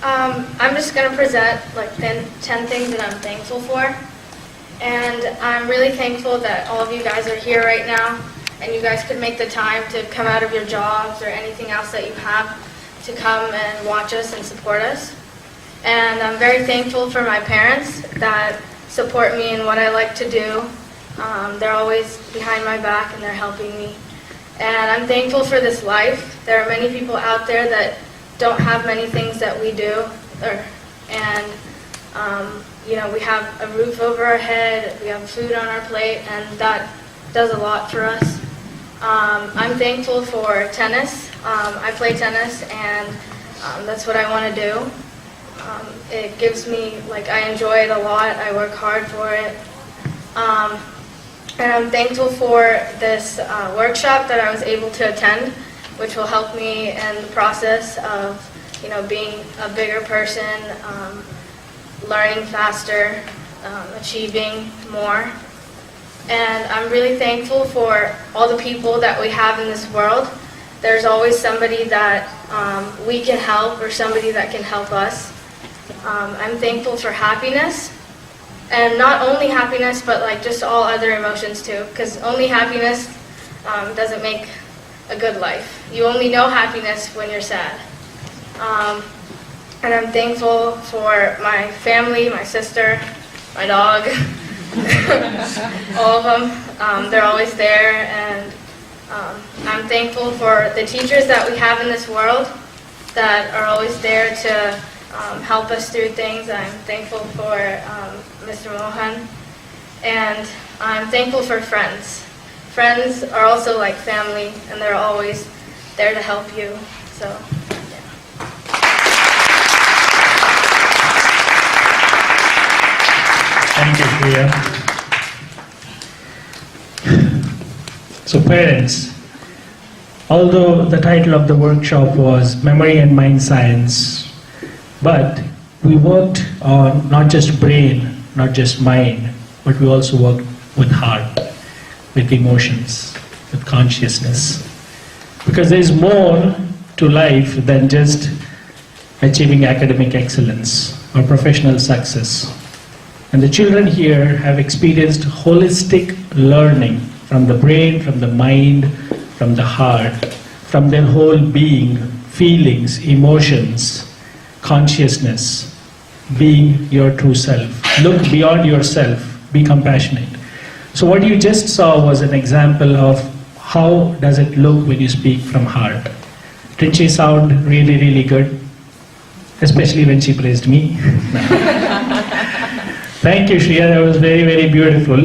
I'm just going to present like 10 things that I'm thankful for. And I'm really thankful that all of you guys are here right now, and you guys could make the time to come out of your jobs or anything else that you have to come and watch us and support us. And I'm very thankful for my parents that support me in what I like to do. They're always behind my back and they're helping me. And I'm thankful for this life. There are many people out there that don't have many things that we do, we have a roof over our head, we have food on our plate, and that does a lot for us. I'm thankful for tennis. I play tennis, and that's what I want to do. It gives me, I enjoy it a lot. I work hard for it. And I'm thankful for this workshop that I was able to attend, which will help me in the process of, being a bigger person, learning faster, achieving more. And I'm really thankful for all the people that we have in this world. There's always somebody that we can help or somebody that can help us. I'm thankful for happiness. And not only happiness, but just all other emotions too. Because only happiness doesn't make a good life. You only know happiness when you're sad. And I'm thankful for my family, my sister, my dog, all of them. They're always there. And I'm thankful for the teachers that we have in this world that are always there to help us through things. I'm thankful for Mr. Mohan. And I'm thankful for friends. Friends are also like family, and they're always there to help you. So, yeah. Thank you, Priya. So parents, although the title of the workshop was Memory and Mind Science, but we worked on not just brain, not just mind, but we also worked with heart, with emotions, with consciousness. Because there is more to life than just achieving academic excellence or professional success. And the children here have experienced holistic learning from the brain, from the mind, from the heart, from their whole being, feelings, emotions, consciousness, being your true self. Look beyond yourself, be compassionate. So what you just saw was an example of how does it look when you speak from heart. Didn't she sound really, really good? Especially when she praised me. Thank you, Shreya, that was very, very beautiful.